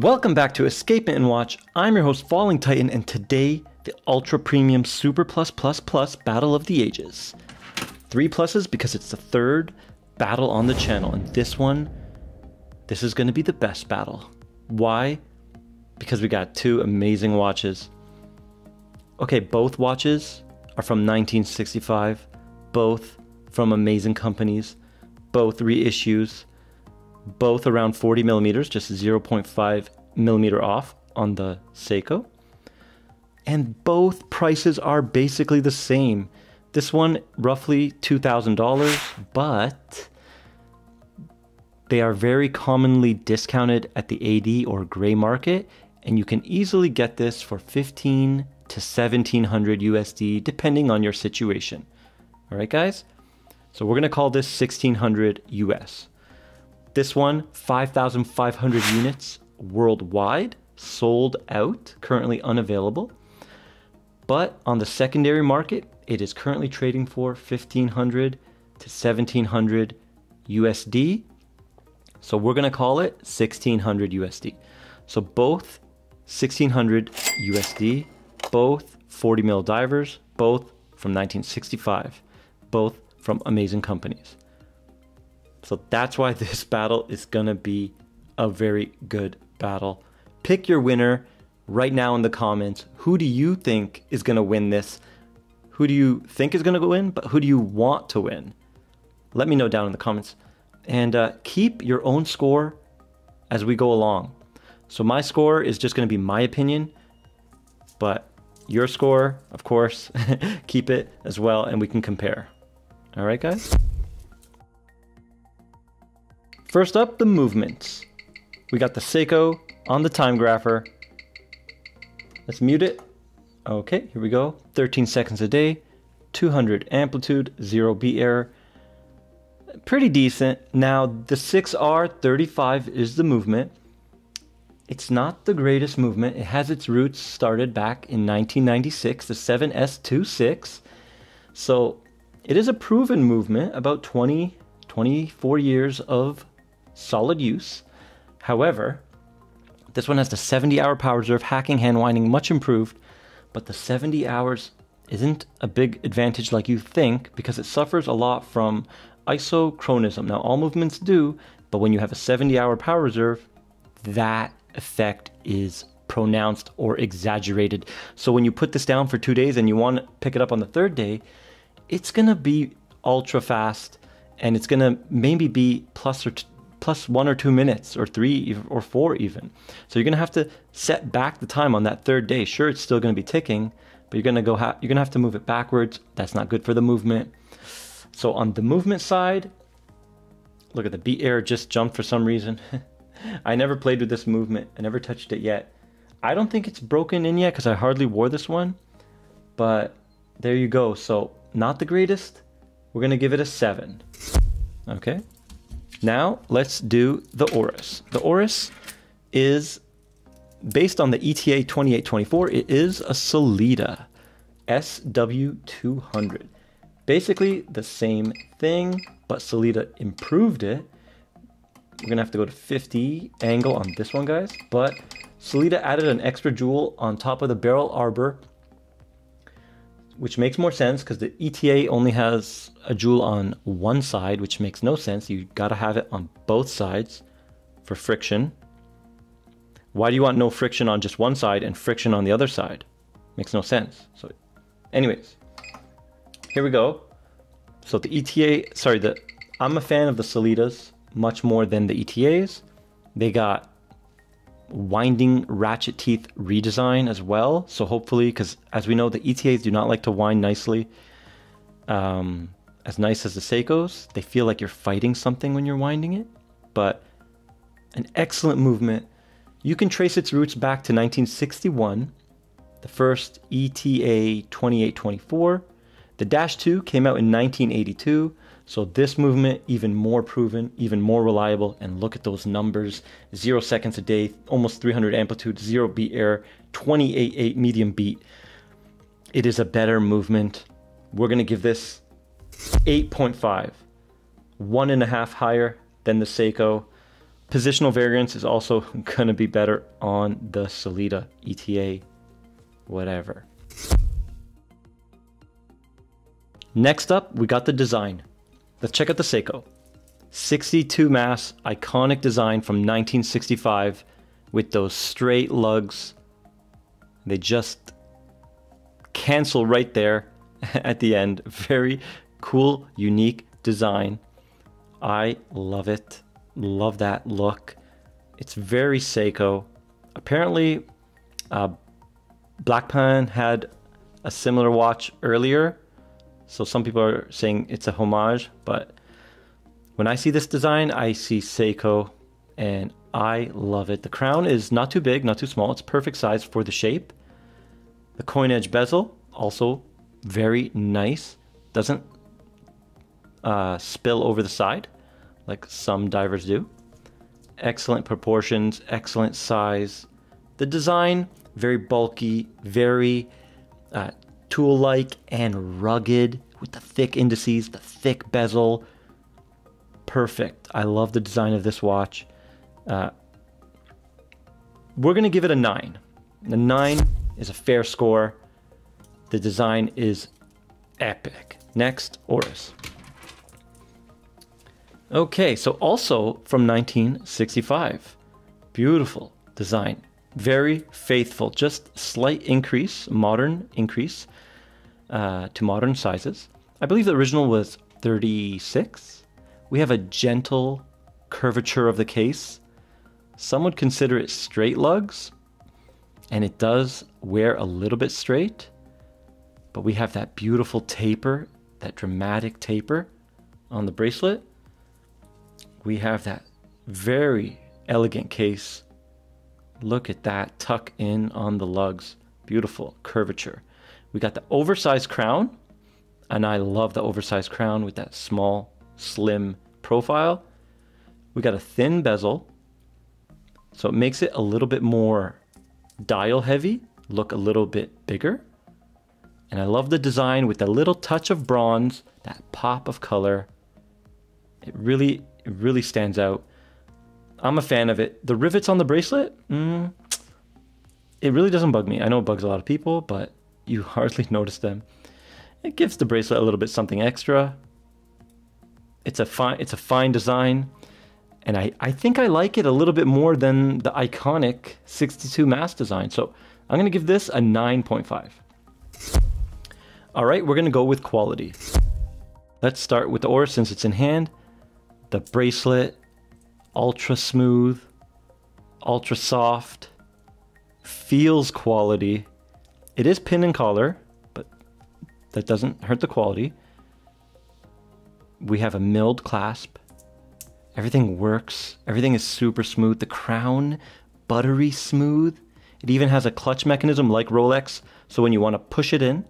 Welcome back to Escape and Watch. I'm your host, Falling Titan, and today, the Ultra Premium Super Plus Plus Plus Battle of the Ages. 3 pluses because it's the third battle on the channel, and this is going to be the best battle. Why? Because we got 2 amazing watches. Okay, both watches are from 1965, both from amazing companies, both reissues, both around 40 millimeters, just 0.5 millimeter off on the Seiko. And both prices are basically the same. This one, roughly $2,000, but they are very commonly discounted at the AD or gray market, and you can easily get this for $1,500 to $1,700 USD, depending on your situation. All right, guys? So we're gonna call this 1,600 US. This one, 5,500 units worldwide, sold out, currently unavailable. But on the secondary market, it is currently trading for $1,500 to $1,700 USD. So we're gonna call it 1,600 USD. So both 1,600 USD, both 40 mil divers, both from 1965, both from amazing companies. So that's why this battle is gonna be a very good battle. Pick your winner right now in the comments. Who do you think is gonna win this? Who do you think is gonna win, but who do you want to win? Let me know down in the comments. And keep your own score as we go along. So my score is just gonna be my opinion, but your score, of course, keep it as well and we can compare. All right, guys? First up, the movements. We got the Seiko on the time grapher. Let's mute it. Okay, here we go. 13 seconds a day, 200 amplitude, 0 beat error. Pretty decent. Now, the 6R35 is the movement. It's not the greatest movement. It has its roots started back in 1996, the 7S26. So it is a proven movement, about 24 years of solid use. However, this one has the 70-hour power reserve, hacking, hand winding, much improved, but the 70 hours isn't a big advantage like you think because it suffers a lot from isochronism. Now, all movements do, but when you have a 70-hour power reserve, that effect is pronounced or exaggerated. So when you put this down for 2 days and you want to pick it up on the 3rd day, it's gonna be ultra fast, and it's gonna maybe be plus 1 or 2 minutes, or 3 or 4 even. So you're gonna have to set back the time on that 3rd day. Sure, it's still gonna be ticking, but you're gonna have to move it backwards. That's not good for the movement. So on the movement side, look at the beat error just jumped for some reason. I never played with this movement. I never touched it yet. I don't think it's broken in yet because I hardly wore this one, but there you go. So not the greatest. We're gonna give it a 7. Okay. Now let's do the ORIS. The ORIS is based on the ETA 2824. It is a Sellita SW200. Basically the same thing, but Sellita improved it. We're gonna have to go to 50 angle on this one, guys. But Sellita added an extra jewel on top of the barrel arbor, which makes more sense because the ETA only has a jewel on one side, which makes no sense. You gotta have it on both sides for friction. Why do you want no friction on just one side and friction on the other side? Makes no sense. So anyways, here we go. So the ETA, I'm a fan of the Sellitas much more than the ETAs. They got winding ratchet teeth redesign as well, so hopefully, because as we know, the ETAs do not like to wind nicely as nice as the Seikos. They feel like you're fighting something when you're winding it, but an excellent movement. You can trace its roots back to 1961, the first ETA 2824. The Dash 2 came out in 1982. So this movement, even more proven, even more reliable, and look at those numbers. 0 seconds a day, almost 300 amplitude, 0 beat error, 28.8 medium beat. It is a better movement. We're gonna give this 8.5, 1.5 higher than the Seiko. Positional variance is also gonna be better on the Sellita, ETA, whatever. Next up, we got the design. Let's check out the Seiko. 62 mass, iconic design from 1965 with those straight lugs. They just cancel right there at the end. Very cool, unique design. I love it. Love that look. It's very Seiko. Apparently, Blackpan had a similar watch earlier. So some people are saying it's a homage, but when I see this design, I see Seiko and I love it. The crown is not too big, not too small. It's perfect size for the shape. The coin edge bezel, also very nice. Doesn't spill over the side like some divers do. Excellent proportions, excellent size. The design, very bulky, very tool-like and rugged with the thick indices, the thick bezel. Perfect. I love the design of this watch. We're going to give it a 9. The 9 is a fair score. The design is epic. Next, ORIS. Okay, so also from 1965. Beautiful design. Very faithful. Just slight increase, modern increase to modern sizes. I believe the original was 36. We have a gentle curvature of the case. Some would consider it straight lugs, and it does wear a little bit straight, but we have that beautiful taper, that dramatic taper on the bracelet. We have that very elegant case. Look at that tuck in on the lugs. Beautiful curvature. We got the oversized crown, and I love the oversized crown with that small, slim profile. We got a thin bezel, so it makes it a little bit more dial heavy, look a little bit bigger. And I love the design with a little touch of bronze, that pop of color. It really stands out. I'm a fan of it. The rivets on the bracelet, it really doesn't bug me. I know it bugs a lot of people, but you hardly notice them. It gives the bracelet a little bit something extra. It's a fine design, and I think I like it a little bit more than the iconic 62 mass design. So I'm gonna give this a 9.5. All right, we're gonna go with quality. Let's start with the ORIS since it's in hand. The bracelet, ultra smooth, ultra soft, feels quality. It is pin and collar, but that doesn't hurt the quality. We have a milled clasp. Everything works. Everything is super smooth. The crown, buttery smooth. It even has a clutch mechanism like Rolex, so when you want to push it in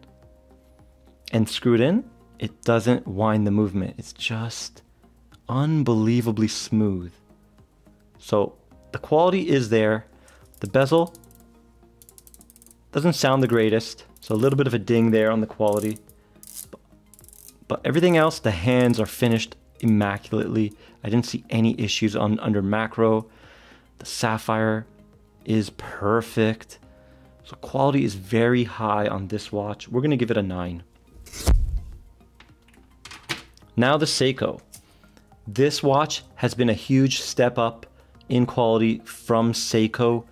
and screw it in, it doesn't wind the movement. It's just unbelievably smooth. So the quality is there. The bezel doesn't sound the greatest, so a little bit of a ding there on the quality. But everything else, the hands are finished immaculately. I didn't see any issues under macro. The sapphire is perfect. So quality is very high on this watch. We're gonna give it a 9. Now the Seiko. This watch has been a huge step up in quality from Seiko.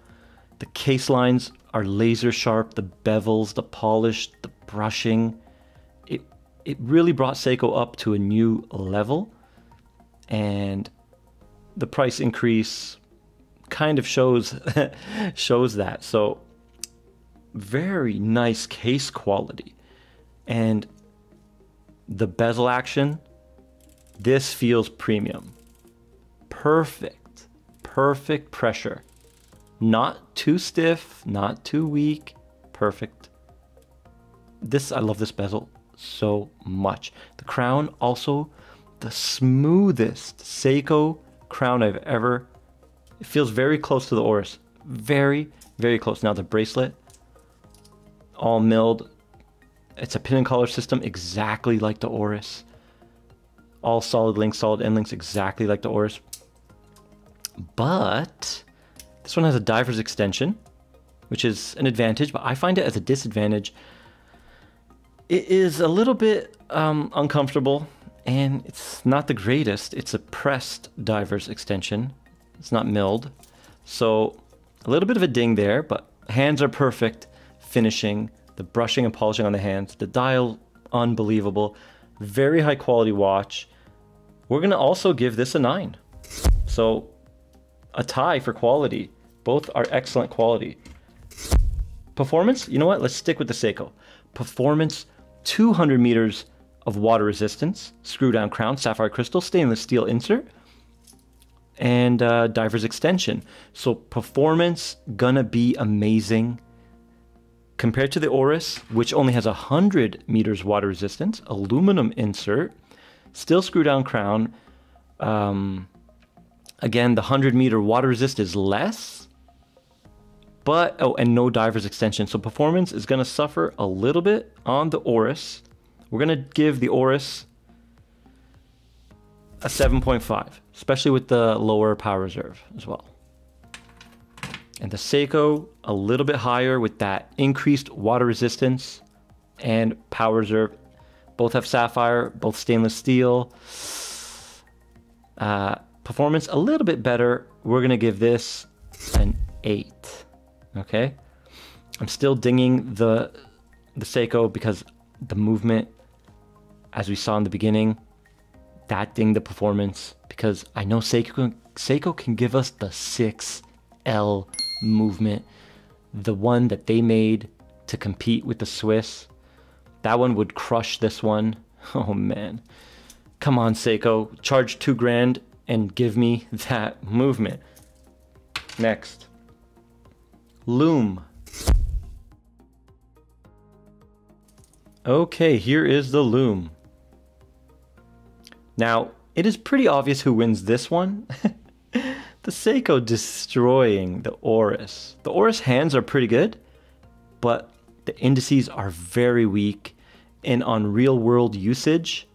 The case lines are laser sharp, the bevels, the polish, the brushing. It really brought Seiko up to a new level, and the price increase kind of shows that. So very nice case quality, and the bezel action, this feels premium. Perfect pressure. Not too stiff, not too weak, perfect. I love this bezel so much. The crown, also the smoothest Seiko crown I've ever. It feels very close to the ORIS. Very close. Now the bracelet, all milled. It's a pin and collar system exactly like the ORIS. All solid links, solid end links exactly like the ORIS. But this one has a diver's extension, which is an advantage, but I find it as a disadvantage. It is a little bit uncomfortable, and it's not the greatest. It's a pressed diver's extension. It's not milled. So a little bit of a ding there, but hands are perfect. Finishing, the brushing and polishing on the hands, the dial, unbelievable. Very high quality watch. We're gonna also give this a 9. So a tie for quality. Both are excellent quality. Performance, you know what? Let's stick with the Seiko. Performance, 200 meters of water resistance, screw down crown, sapphire crystal, stainless steel insert, and diver's extension. So performance gonna be amazing. Compared to the ORIS, which only has 100 meters water resistance, aluminum insert, still screw down crown. Again, the 100 meter water resist is less, but, oh, and no diver's extension. So performance is gonna suffer a little bit on the ORIS. We're gonna give the ORIS a 7.5, especially with the lower power reserve as well. And the Seiko, a little bit higher with that increased water resistance and power reserve. Both have sapphire, both stainless steel. Performance, a little bit better. We're gonna give this an 8, okay? I'm still dinging the Seiko because the movement, as we saw in the beginning, that dinged the performance, because I know Seiko can give us the 6L movement, the one that they made to compete with the Swiss. That one would crush this one. Oh man, come on Seiko, charge 2 grand and give me that movement. Next, Lume. Okay, here is the Lume. Now it is pretty obvious who wins this one. The Seiko destroying the ORIS. The ORIS hands are pretty good, but the indices are very weak. And on real world usage,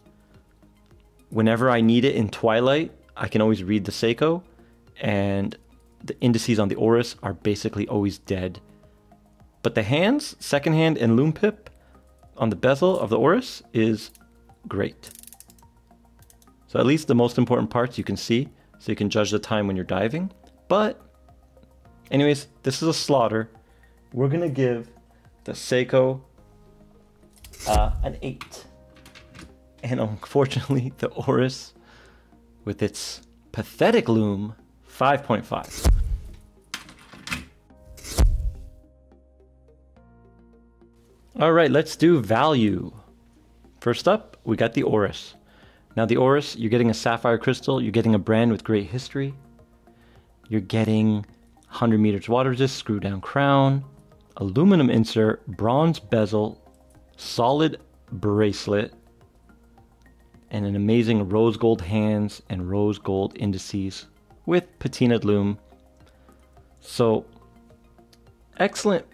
whenever I need it in twilight, I can always read the Seiko, and the indices on the ORIS are basically always dead. But the hands, second hand and Lume pip on the bezel of the ORIS is great. So at least the most important parts you can see, so you can judge the time when you're diving. But anyways, this is a slaughter. We're gonna give the Seiko an 8. And unfortunately, the ORIS, with its pathetic Lume, 5.5. All right, let's do value. First up, we got the ORIS. Now the ORIS, you're getting a sapphire crystal, you're getting a brand with great history, you're getting 100 meters water resist, screw down crown, aluminum insert, bronze bezel, solid bracelet, and an amazing rose gold hands and rose gold indices with patinaed Lume. So excellent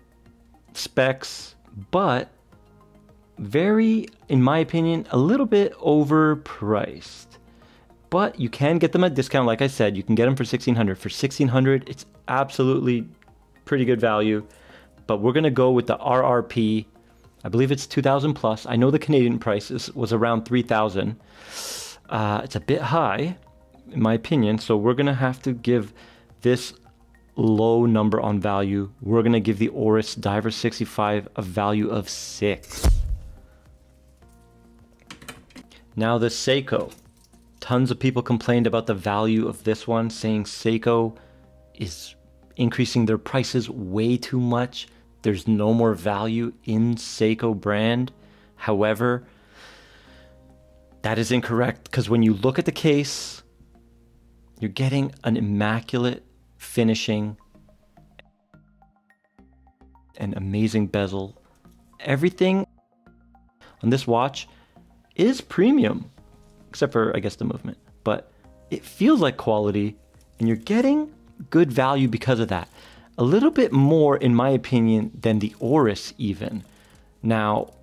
specs, but very, in my opinion, a little bit overpriced. But you can get them at discount. Like I said, you can get them for $1,600. For $1,600, it's absolutely pretty good value. But we're gonna go with the RRP. I believe it's 2,000 plus. I know the Canadian price was around 3,000. It's a bit high, in my opinion. So we're gonna have to give this low number on value. We're gonna give the ORIS Diver 65 a value of 6. Now the Seiko. Tons of people complained about the value of this one, saying Seiko is increasing their prices way too much. There's no more value in Seiko brand. However, that is incorrect, because when you look at the case, you're getting an immaculate finishing, an amazing bezel. Everything on this watch is premium, except for, I guess, the movement. But it feels like quality, and you're getting good value because of that. A little bit more, in my opinion, than the ORIS even. Now,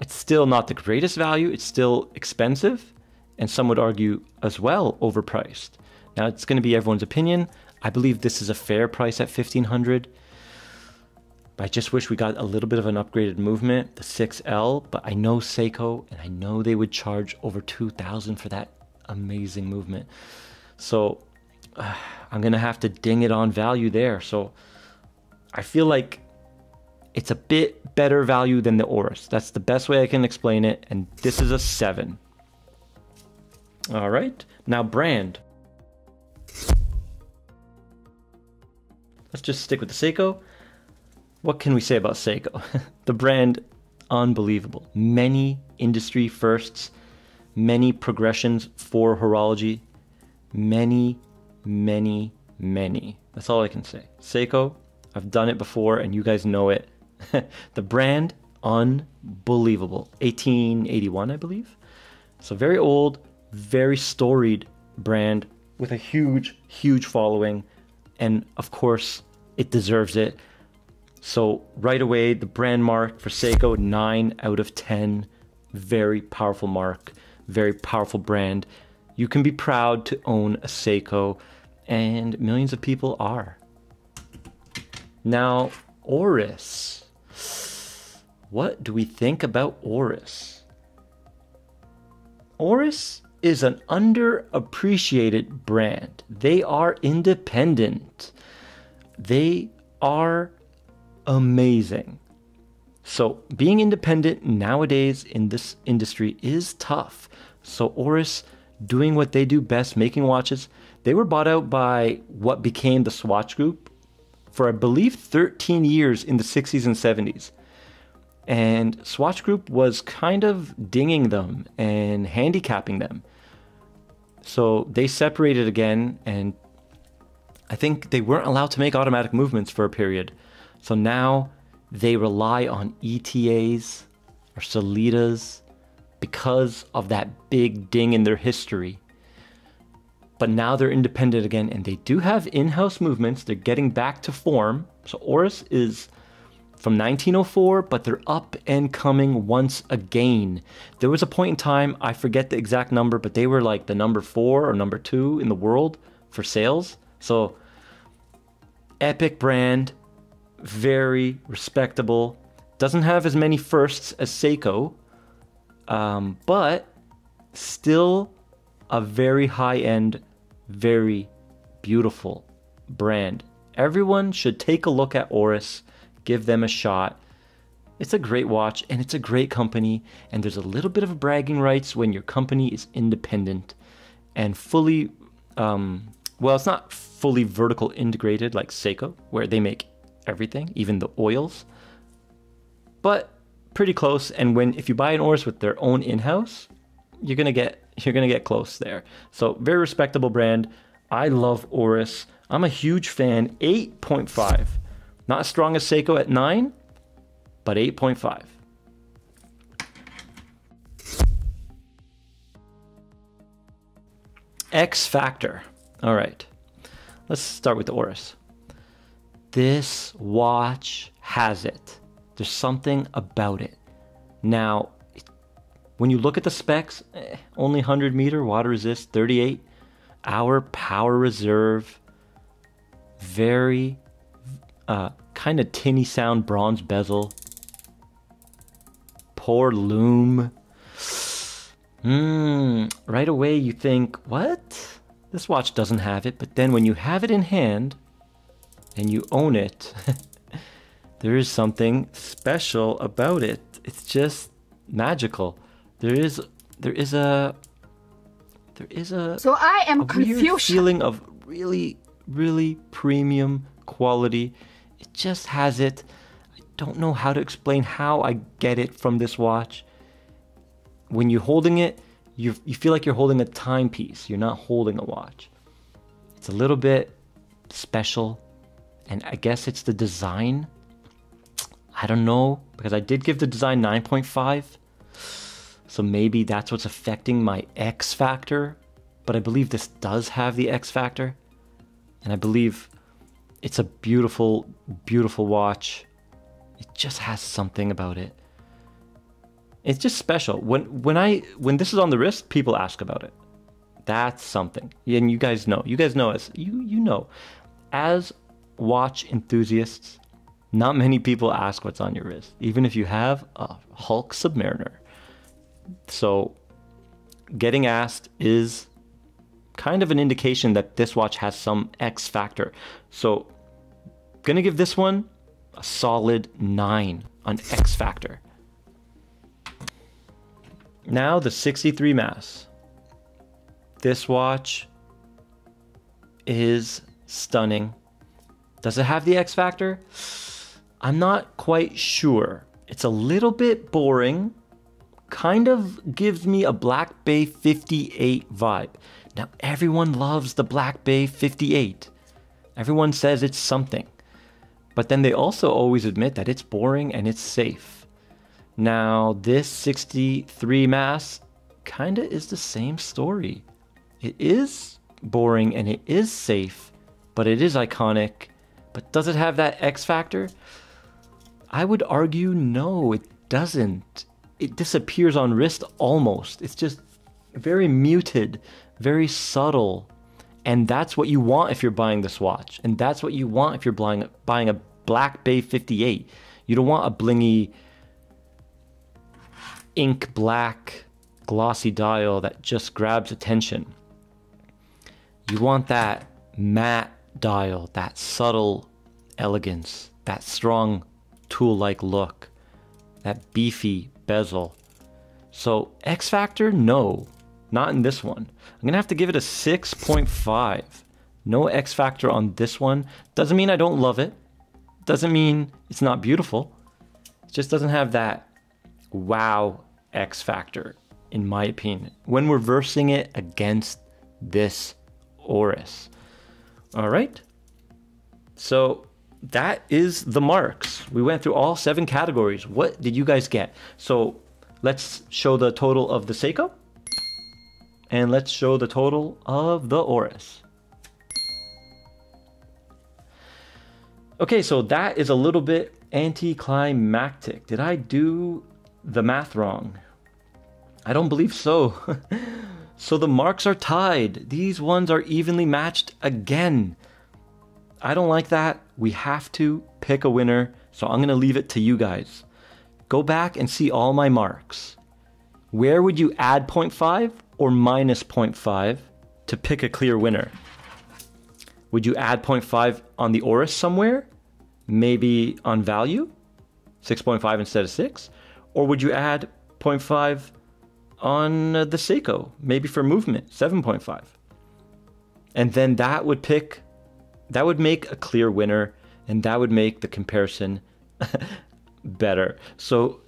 it's still not the greatest value. It's still expensive, and some would argue as well overpriced. Now it's going to be everyone's opinion. I believe this is a fair price at 1500. But I just wish we got a little bit of an upgraded movement, the 6L. But I know SEIKO, and I know they would charge over 2000 for that amazing movement. So I'm going to have to ding it on value there. So I feel like it's a bit better value than the ORIS. That's the best way I can explain it. And this is a 7. All right. Now brand. Let's just stick with the SEIKO. What can we say about SEIKO? The brand, unbelievable. Many industry firsts, many progressions for horology, many. That's all I can say. SEIKO, I've done it before and you guys know it. The brand, unbelievable. 1881, I believe. So very old, very storied brand with a huge following. And of course, it deserves it. So right away, the brand mark for SEIKO, 9 out of 10. Very powerful mark, very powerful brand. You can be proud to own a SEIKO, and millions of people are. Now, ORIS. What do we think about ORIS? ORIS is an underappreciated brand. They are independent. They are amazing. So being independent nowadays in this industry is tough. So ORIS doing what they do best, making watches. They were bought out by what became the Swatch Group for, I believe, 13 years in the 60s and 70s. And Swatch Group was kind of dinging them and handicapping them. So they separated again, and I think they weren't allowed to make automatic movements for a period. So now they rely on ETAs or Solitas because of that big ding in their history. But now they're independent again, and they do have in-house movements. They're getting back to form. So ORIS is from 1904, but they're up and coming once again. There was a point in time, I forget the exact number, but they were like the number 4 or number 2 in the world for sales. So epic brand, very respectable. Doesn't have as many firsts as SEIKO, but still a very high-end, very beautiful brand. Everyone should take a look at ORIS, give them a shot. It's a great watch and it's a great company, and there's a little bit of bragging rights when your company is independent and fully, well, it's not fully vertical integrated like SEIKO, where they make everything, even the oils, but pretty close. And if you buy an ORIS with their own in-house, you're gonna get close there. So very respectable brand. I love ORIS. I'm a huge fan. 8.5, not as strong as SEIKO at 9, but 8.5. XFactor. All right, let's start with the ORIS. This watch has it. There's something about it. Now, when you look at the specs, only 100 meter water resist, 38 hour power reserve, very kind of tinny sound bronze bezel, poor Lume. Right away you think, what? This watch doesn't have it. But then when you have it in hand and you own it, there is something special about it. It's just magical. There is a so I am weird feeling of really premium quality. It just has it. I don't know how to explain how I get it from this watch. When you're holding it, you feel like you're holding a timepiece. You're not holding a watch. It's a little bit special, and I guess it's the design. I don't know, because I did give the design 9.5. So maybe that's what's affecting my X factor. But I believe this does have the X factor. And I believe it's a beautiful, beautiful watch. It just has something about it. It's just special. When this is on the wrist, people ask about it. That's something. And you guys know as you know, as watch enthusiasts, not many people ask what's on your wrist, even if you have a Hulk Submariner. So getting asked is kind of an indication that this watch has some X factor. So gonna give this one a solid 9 on X factor. Now the 63 mass. This watch is stunning. Does it have the X factor? I'm not quite sure. It's a little bit boring. Kind of gives me a Black Bay 58 vibe. Now everyone loves the Black Bay 58. Everyone says it's something. But then they also always admit that it's boring and it's safe. Now this 63 mass kind of is the same story. It is boring and it is safe, but it is iconic. But does it have that X factor? I would argue no, it doesn't. It disappears on wrist almost. It's just very muted, very subtle. And that's what you want if you're buying this watch. And that's what you want if you're buying a Black Bay 58. You don't want a blingy ink black glossy dial that just grabs attention. You want that matte dial, that subtle elegance, that strong tool-like look, that beefy bezel. So X factor, no, not in this one. I'm gonna have to give it a 6.5. No X factor on this one. Doesn't mean I don't love it. Doesn't mean it's not beautiful. It just doesn't have that wow X factor, in my opinion, when we're versing it against this ORIS. All right. So that is the marks. We went through all 7 categories. What did you guys get? So let's show the total of the SEIKO. And let's show the total of the ORIS. Okay, so that is a little bit anticlimactic. Did I do the math wrong? I don't believe so. So the marks are tied. These ones are evenly matched again. I don't like that. We have to pick a winner, so I'm gonna leave it to you guys. Go back and see all my marks. Where would you add 0.5 or minus 0.5 to pick a clear winner? Would you add 0.5 on the ORIS somewhere? Maybe on value? 6.5 instead of 6? Or would you add 0.5 on the SEIKO? Maybe for movement, 7.5. And then that would make a clear winner, and that would make the comparison better. So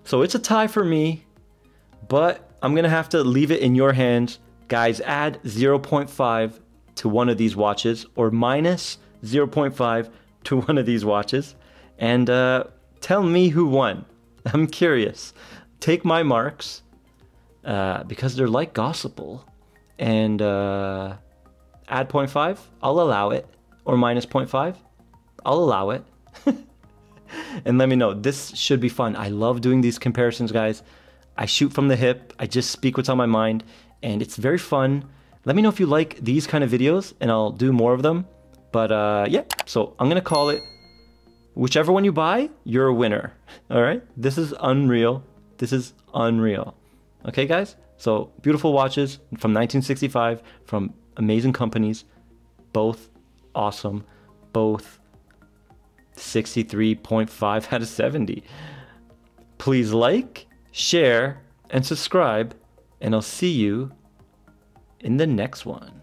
it's a tie for me, but I'm gonna have to leave it in your hands. Guys, add 0.5 to one of these watches, or minus 0.5 to one of these watches, and tell me who won. I'm curious. Take my marks, because they're like gospel, and add 0.5, I'll allow it, or minus 0.5, I'll allow it. And let me know. This should be fun. I love doing these comparisons, guys. I shoot from the hip. I just speak what's on my mind, and it's very fun. Let me know if you like these kind of videos, and I'll do more of them. But yeah, so I'm gonna call it, whichever one you buy, you're a winner. All right, this is unreal. This is unreal. Okay, guys, so beautiful watches from 1965 from amazing companies, both awesome, both 63.5 out of 70. Please like, share, and subscribe, and I'll see you in the next one.